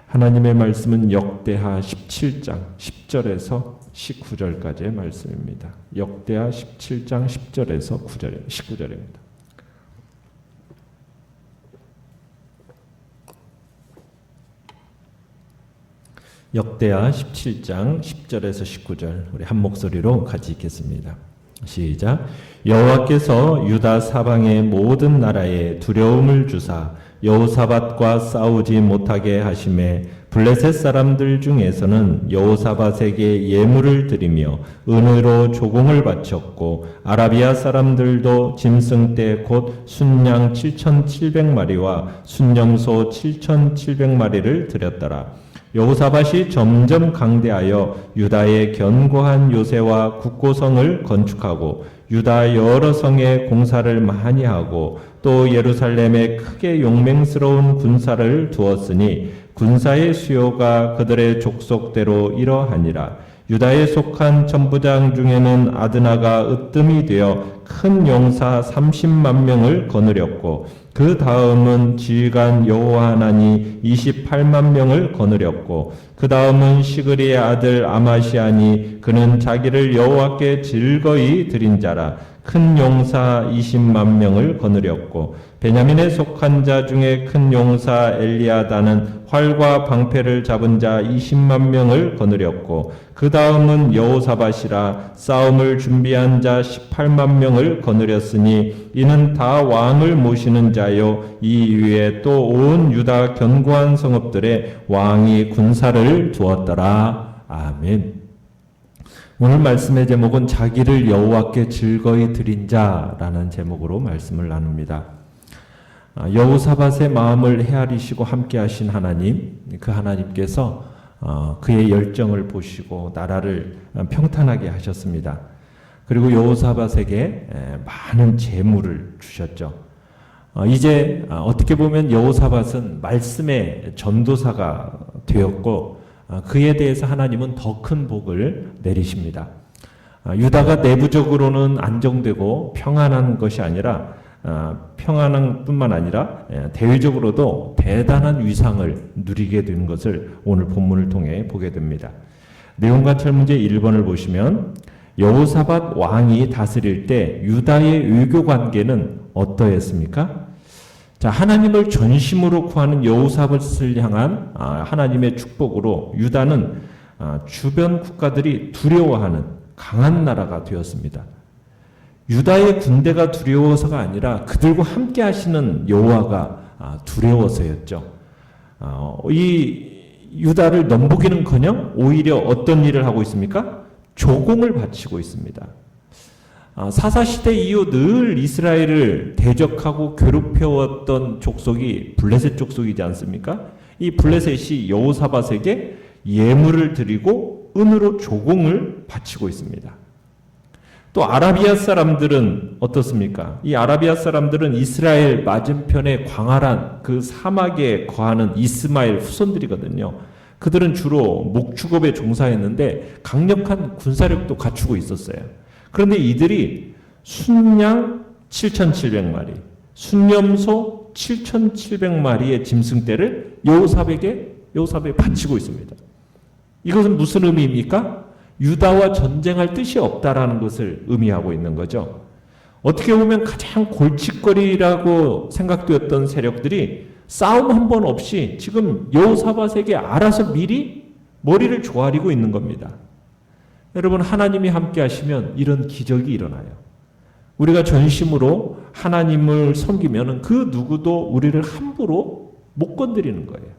하나님의 말씀은 역대하 17장 10절에서 19절까지의 말씀입니다. 역대하 17장 10절에서 19절입니다. 역대하 17장 10절에서 19절 우리 한 목소리로 같이 읽겠습니다. 시작. 여호와께서 유다 사방의 모든 나라에 두려움을 주사 여호사밧과 싸우지 못하게 하심에 블레셋 사람들 중에서는 여호사밧에게 예물을 드리며 은으로 조공을 바쳤고 아라비아 사람들도 짐승떼 곧 순양 7,700마리와 순염소 7,700마리를 드렸더라. 여호사밧이 점점 강대하여 유다의 견고한 요새와 국고성을 건축하고 유다 여러 성에 공사를 많이 하고 또 예루살렘에 크게 용맹스러운 군사를 두었으니 군사의 수요가 그들의 족속대로 이러하니라. 유다에 속한 천부장 중에는 아드나가 으뜸이 되어 큰 용사 30만 명을 거느렸고 그 다음은 지휘관 여호하난이 28만 명을 거느렸고 그 다음은 시그리의 아들 아마시아니 그는 자기를 여호와께 즐거이 드린 자라. 큰 용사 20만 명을 거느렸고 베냐민에 속한 자 중에 큰 용사 엘리아다는 활과 방패를 잡은 자 20만 명을 거느렸고 그 다음은 여호사밧이라 싸움을 준비한 자 18만 명을 거느렸으니 이는 다 왕을 모시는 자요 이 위에 또 온 유다 견고한 성읍들에 왕이 군사를 두었더라. 아멘. 오늘 말씀의 제목은 자기를 여호와께 즐거이 드린 자라는 제목으로 말씀을 나눕니다. 여호사밧의 마음을 헤아리시고 함께 하신 하나님, 그 하나님께서 그의 열정을 보시고 나라를 평탄하게 하셨습니다. 그리고 여호사밧에게 많은 재물을 주셨죠. 이제 어떻게 보면 여호사밧은 말씀의 전도사가 되었고 그에 대해서 하나님은 더 큰 복을 내리십니다. 유다가 내부적으로는 안정되고 평안한 것이 아니라 평안한 뿐만 아니라 대외적으로도 대단한 위상을 누리게 되는 것을 오늘 본문을 통해 보게 됩니다. 내용관찰문제 1번을 보시면 여호사밧 왕이 다스릴 때 유다의 외교 관계는 어떠했습니까? 자, 하나님을 전심으로 구하는 여호사밧을 향한 하나님의 축복으로 유다는 주변 국가들이 두려워하는 강한 나라가 되었습니다. 유다의 군대가 두려워서가 아니라 그들과 함께 하시는 여호와가 두려워서였죠. 이 유다를 넘보기는커녕 오히려 어떤 일을 하고 있습니까? 조공을 바치고 있습니다. 사사시대 이후 늘 이스라엘을 대적하고 괴롭혀왔던 족속이 블레셋 족속이지 않습니까? 이 블레셋이 여호사밧에게 예물을 드리고 은으로 조공을 바치고 있습니다. 또 아라비아 사람들은 어떻습니까? 이 아라비아 사람들은 이스라엘 맞은편에 광활한 그 사막에 거하는 이스마엘 후손들이거든요. 그들은 주로 목축업에 종사했는데 강력한 군사력도 갖추고 있었어요. 그런데 이들이 순양 7,700마리, 순염소 7,700마리의 짐승떼를 여호사밧에 바치고 있습니다. 이것은 무슨 의미입니까? 유다와 전쟁할 뜻이 없다라는 것을 의미하고 있는 거죠. 어떻게 보면 가장 골칫거리라고 생각되었던 세력들이 싸움 한 번 없이 지금 여호사밧에게 알아서 미리 머리를 조아리고 있는 겁니다. 여러분, 하나님이 함께 하시면 이런 기적이 일어나요. 우리가 전심으로 하나님을 섬기면 그 누구도 우리를 함부로 못 건드리는 거예요.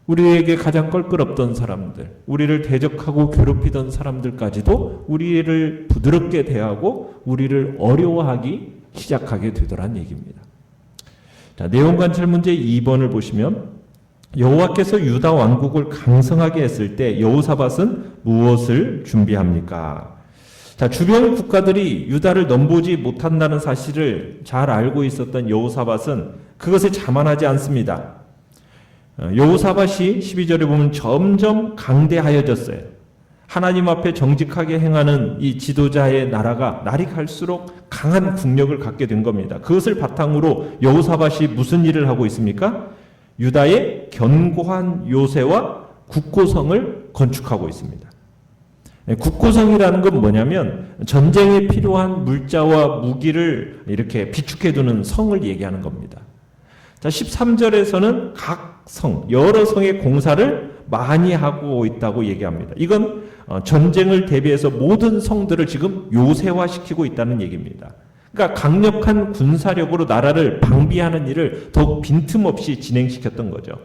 우리에게 가장 껄끄럽던 사람들, 우리를 대적하고 괴롭히던 사람들까지도 우리를 부드럽게 대하고 우리를 어려워하기 시작하게 되더란 얘기입니다. 자, 내용관찰 문제 2번을 보시면 여호와께서 유다 왕국을 강성하게 했을 때 여호사밧은 무엇을 준비합니까? 자, 주변 국가들이 유다를 넘보지 못한다는 사실을 잘 알고 있었던 여호사밧은 그것에 자만하지 않습니다. 여호사밧이 12절에 보면 점점 강대하여졌어요. 하나님 앞에 정직하게 행하는 이 지도자의 나라가 날이 갈수록 강한 국력을 갖게 된 겁니다. 그것을 바탕으로 여호사밧이 무슨 일을 하고 있습니까? 유다의 견고한 요새와 국고성을 건축하고 있습니다. 국고성이라는 건 뭐냐면 전쟁에 필요한 물자와 무기를 이렇게 비축해두는 성을 얘기하는 겁니다. 자, 13절에서는 각 성, 여러 성의 공사를 많이 하고 있다고 얘기합니다. 이건 전쟁을 대비해서 모든 성들을 지금 요새화시키고 있다는 얘기입니다. 그러니까 강력한 군사력으로 나라를 방비하는 일을 더욱 빈틈없이 진행시켰던 거죠.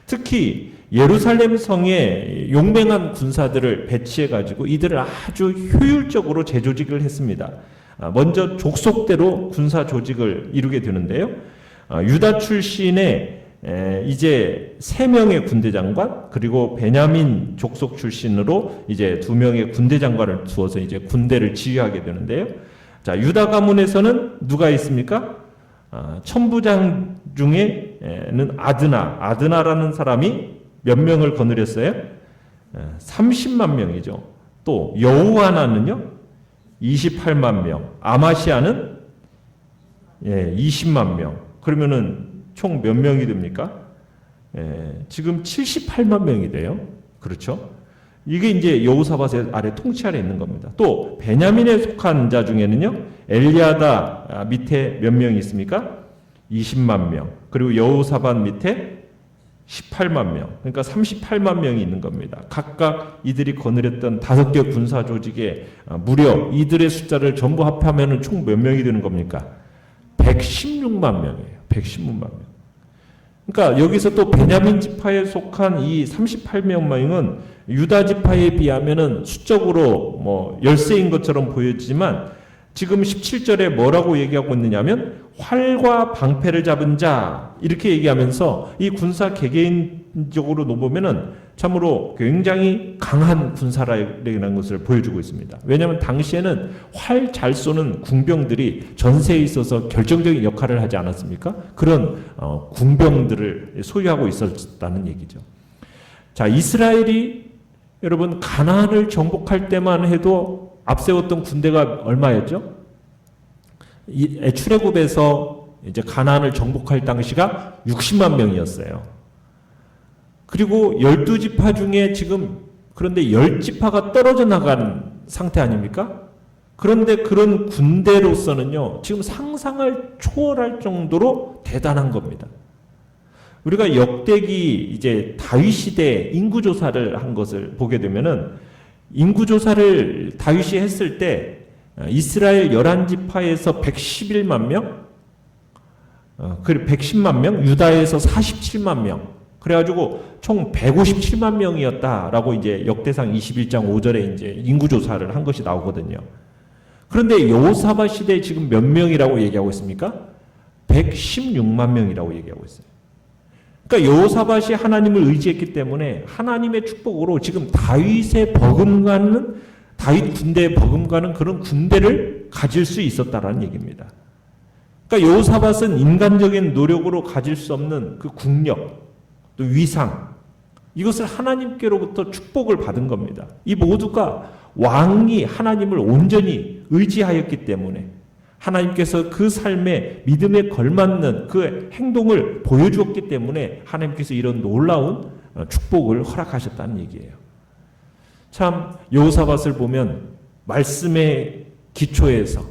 특히 예루살렘 성에 용맹한 군사들을 배치해가지고 이들을 아주 효율적으로 재조직을 했습니다. 먼저 족속대로 군사 조직을 이루게 되는데요. 유다 출신의 이제 3명의 군대 장관, 그리고 베냐민 족속 출신으로 이제 2명의 군대 장관을 두어서 이제 군대를 지휘하게 되는데요. 자, 유다 가문에서는 누가 있습니까? 천부장 중에는 아드나라는 사람이 몇 명을 거느렸어요? 30만 명이죠. 또 여호하나는요, 28만 명, 아마시아는 20만 명. 그러면은 총 몇 명이 됩니까? 지금 78만 명이 돼요. 그렇죠? 이게 이제 여호사밧의 아래 통치 아래 있는 겁니다. 또 베냐민에 속한 자 중에는요, 엘리아다 밑에 몇 명이 있습니까? 20만 명. 그리고 여호사밧 밑에 18만 명. 그러니까 38만 명이 있는 겁니다. 각각 이들이 거느렸던 5개 군사 조직에 무려 이들의 숫자를 전부 합하면 총 몇 명이 되는 겁니까? 116만 명이에요. 116만 명. 그러니까 여기서 또 베냐민 지파에 속한 이 38명은 유다 지파에 비하면은 수적으로 뭐 열세인 것처럼 보여지지만 지금 17절에 뭐라고 얘기하고 있느냐면 활과 방패를 잡은 자 이렇게 얘기하면서 이 군사 개개인적으로 놓으면은 참으로 굉장히 강한 군사라는 것을 보여주고 있습니다. 왜냐하면 당시에는 활 잘 쏘는 궁병들이 전세에 있어서 결정적인 역할을 하지 않았습니까? 그런 궁병들을 소유하고 있었다는 얘기죠. 자, 이스라엘이 여러분 가나안을 정복할 때만 해도 앞세웠던 군대가 얼마였죠? 출애굽에서 이제 가나안을 정복할 당시가 60만 명이었어요. 그리고 12지파 중에 지금 그런데 10지파가 떨어져 나간 상태 아닙니까? 그런데 그런 군대로서는요, 지금 상상을 초월할 정도로 대단한 겁니다. 우리가 역대기 이제 다윗 시대 인구조사를 한 것을 보게 되면은 인구조사를 다윗이 했을 때 이스라엘 11지파에서 111만 명, 그리고 110만 명, 유다에서 47만 명, 그래가지고 총 157만 명이었다라고 이제 역대상 21장 5절에 이제 인구조사를 한 것이 나오거든요. 그런데 여호사밧 시대에 지금 몇 명이라고 얘기하고 있습니까? 116만 명이라고 얘기하고 있어요. 그러니까 여호사밧이 하나님을 의지했기 때문에 하나님의 축복으로 지금 다윗 군대에 버금가는 그런 군대를 가질 수 있었다라는 얘기입니다. 그러니까 여호사밧은 인간적인 노력으로 가질 수 없는 그 국력, 또 위상, 이것을 하나님께로부터 축복을 받은 겁니다. 이 모두가 왕이 하나님을 온전히 의지하였기 때문에 하나님께서 그 삶에 믿음에 걸맞는 그 행동을 보여주었기 때문에 하나님께서 이런 놀라운 축복을 허락하셨다는 얘기예요. 참 여호사밧을 보면 말씀의 기초에서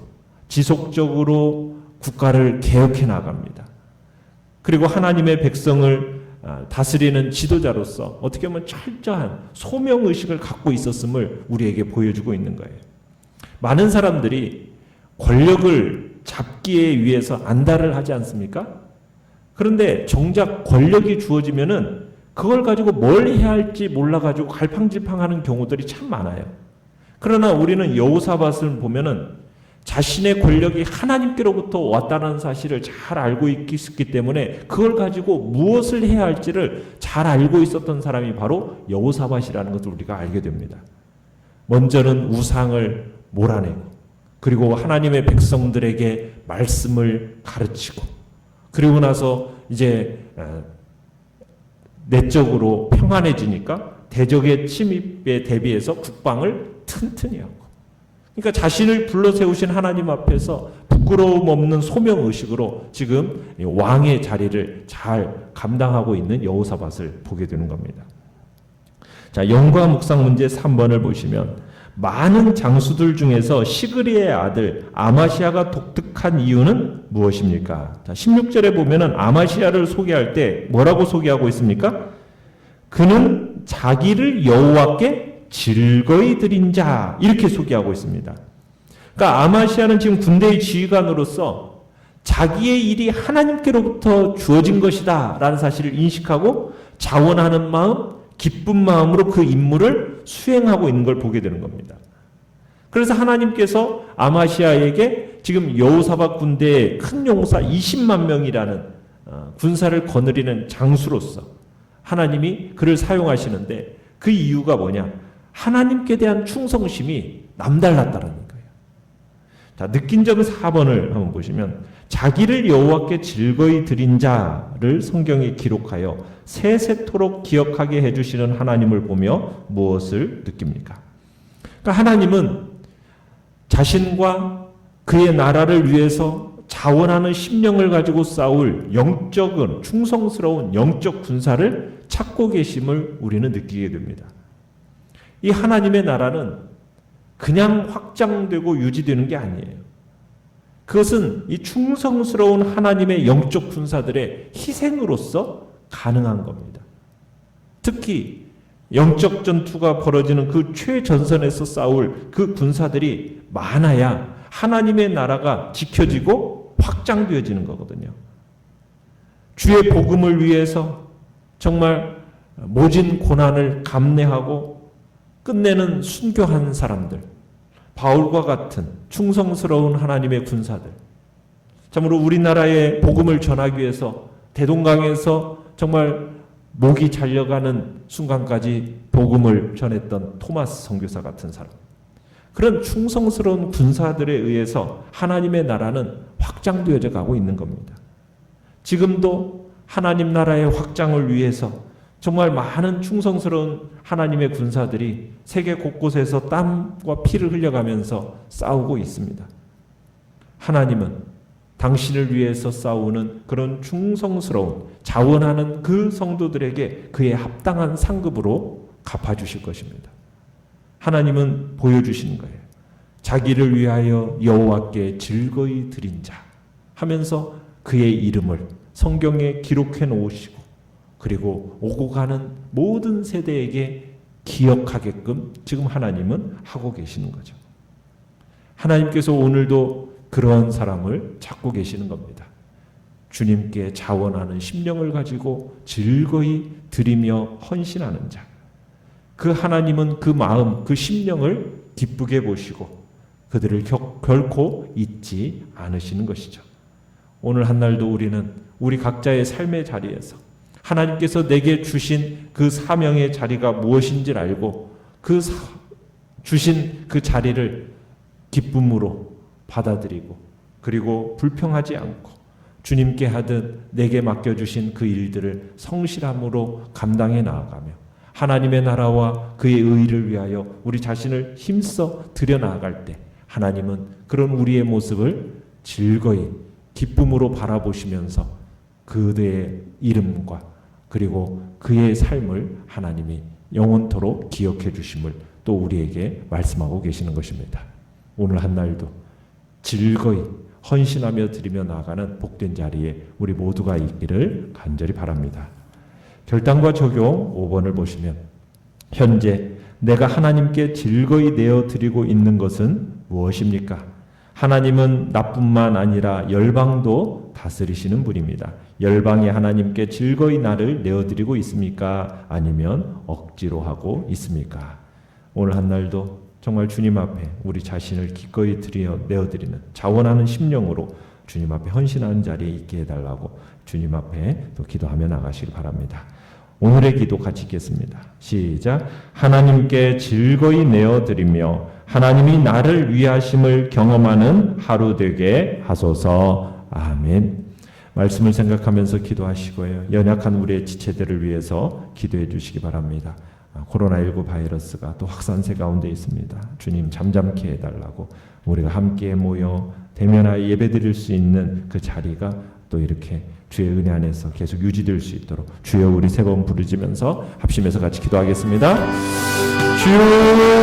지속적으로 국가를 개혁해 나갑니다. 그리고 하나님의 백성을 다스리는 지도자로서 어떻게 보면 철저한 소명의식을 갖고 있었음을 우리에게 보여주고 있는 거예요. 많은 사람들이 권력을 잡기에 위해서 안달을 하지 않습니까? 그런데 정작 권력이 주어지면은 그걸 가지고 뭘 해야 할지 몰라가지고 갈팡질팡하는 경우들이 참 많아요. 그러나 우리는 여호사밧을 보면은 자신의 권력이 하나님께로부터 왔다는 사실을 잘 알고 있기 때문에 그걸 가지고 무엇을 해야 할지를 잘 알고 있었던 사람이 바로 여호사밧이라는 것을 우리가 알게 됩니다. 먼저는 우상을 몰아내고, 그리고 하나님의 백성들에게 말씀을 가르치고, 그리고 나서 이제 내적으로 평안해지니까 대적의 침입에 대비해서 국방을 튼튼히 하고, 그러니까 자신을 불러 세우신 하나님 앞에서 부끄러움 없는 소명의식으로 지금 왕의 자리를 잘 감당하고 있는 여호사밧을 보게 되는 겁니다. 자, 영과 묵상 문제 3번을 보시면 많은 장수들 중에서 시그리의 아들 아마시아가 독특한 이유는 무엇입니까? 자, 16절에 보면은 아마시아를 소개할 때 뭐라고 소개하고 있습니까? 그는 자기를 여호와께 즐거이 드린 자, 이렇게 소개하고 있습니다. 그러니까 아마시아는 지금 군대의 지휘관으로서 자기의 일이 하나님께로부터 주어진 것이다 라는 사실을 인식하고 자원하는 마음, 기쁜 마음으로 그 임무를 수행하고 있는 걸 보게 되는 겁니다. 그래서 하나님께서 아마시아에게 지금 여호사밧 군대의 큰 용사 20만 명이라는 군사를 거느리는 장수로서 하나님이 그를 사용하시는데 그 이유가 뭐냐? 하나님께 대한 충성심이 남달랐다는 거예요. 자, 느낀 점 4번을 한번 보시면 자기를 여호와께 즐거이 드린 자를 성경에 기록하여 세세토록 기억하게 해주시는 하나님을 보며 무엇을 느낍니까? 그러니까 하나님은 자신과 그의 나라를 위해서 자원하는 심령을 가지고 싸울 영적은 충성스러운 영적 군사를 찾고 계심을 우리는 느끼게 됩니다. 이 하나님의 나라는 그냥 확장되고 유지되는 게 아니에요. 그것은 이 충성스러운 하나님의 영적 군사들의 희생으로서 가능한 겁니다. 특히 영적 전투가 벌어지는 그 최전선에서 싸울 그 군사들이 많아야 하나님의 나라가 지켜지고 확장되어지는 거거든요. 주의 복음을 위해서 정말 모진 고난을 감내하고 끝내는 순교한 사람들, 바울과 같은 충성스러운 하나님의 군사들, 참으로 우리나라의 복음을 전하기 위해서 대동강에서 정말 목이 잘려가는 순간까지 복음을 전했던 토마스 선교사 같은 사람, 그런 충성스러운 군사들에 의해서 하나님의 나라는 확장되어져 가고 있는 겁니다. 지금도 하나님 나라의 확장을 위해서 정말 많은 충성스러운 하나님의 군사들이 세계 곳곳에서 땀과 피를 흘려가면서 싸우고 있습니다. 하나님은 당신을 위해서 싸우는 그런 충성스러운 자원하는 그 성도들에게 그의 합당한 상급으로 갚아주실 것입니다. 하나님은 보여주시는 거예요. 자기를 위하여 여호와께 즐거이 드린 자 하면서 그의 이름을 성경에 기록해 놓으시고 그리고 오고 가는 모든 세대에게 기억하게끔 지금 하나님은 하고 계시는 거죠. 하나님께서 오늘도 그런 사람을 찾고 계시는 겁니다. 주님께 자원하는 심령을 가지고 즐거이 드리며 헌신하는 자. 그 하나님은 그 마음, 그 심령을 기쁘게 보시고 그들을 결코 잊지 않으시는 것이죠. 오늘 한날도 우리는 우리 각자의 삶의 자리에서 하나님께서 내게 주신 그 사명의 자리가 무엇인지를 알고 그 주신 그 자리를 기쁨으로 받아들이고 그리고 불평하지 않고 주님께 하듯 내게 맡겨주신 그 일들을 성실함으로 감당해 나아가며 하나님의 나라와 그의 의를 위하여 우리 자신을 힘써 드려나갈 때 하나님은 그런 우리의 모습을 즐거이 기쁨으로 바라보시면서 그의 이름과 그리고 그의 삶을 하나님이 영원토록 기억해 주심을 또 우리에게 말씀하고 계시는 것입니다. 오늘 한날도 즐거이 헌신하며 드리며 나아가는 복된 자리에 우리 모두가 있기를 간절히 바랍니다. 결단과 적용 5번을 보시면 현재 내가 하나님께 즐거이 내어드리고 있는 것은 무엇입니까? 하나님은 나뿐만 아니라 열방도 다스리시는 분입니다. 열방이 하나님께 즐거이 나를 내어드리고 있습니까? 아니면 억지로 하고 있습니까? 오늘 한날도 정말 주님 앞에 우리 자신을 기꺼이 내어드리는 자원하는 심령으로 주님 앞에 헌신하는 자리에 있게 해달라고 주님 앞에 또 기도하며 나가시길 바랍니다. 오늘의 기도 같이 읽겠습니다. 시작. 하나님께 즐거이 내어드리며 하나님이 나를 위하심을 경험하는 하루 되게 하소서. 아멘. 말씀을 생각하면서 기도하시고요. 연약한 우리의 지체들을 위해서 기도해 주시기 바랍니다. 코로나19 바이러스가 또 확산세 가운데 있습니다. 주님 잠잠케 해달라고 우리가 함께 모여 대면하여 예배드릴 수 있는 그 자리가 또 이렇게 주의 은혜 안에서 계속 유지될 수 있도록 주여 우리 세 번 부르짖으면서 합심해서 같이 기도하겠습니다. 주여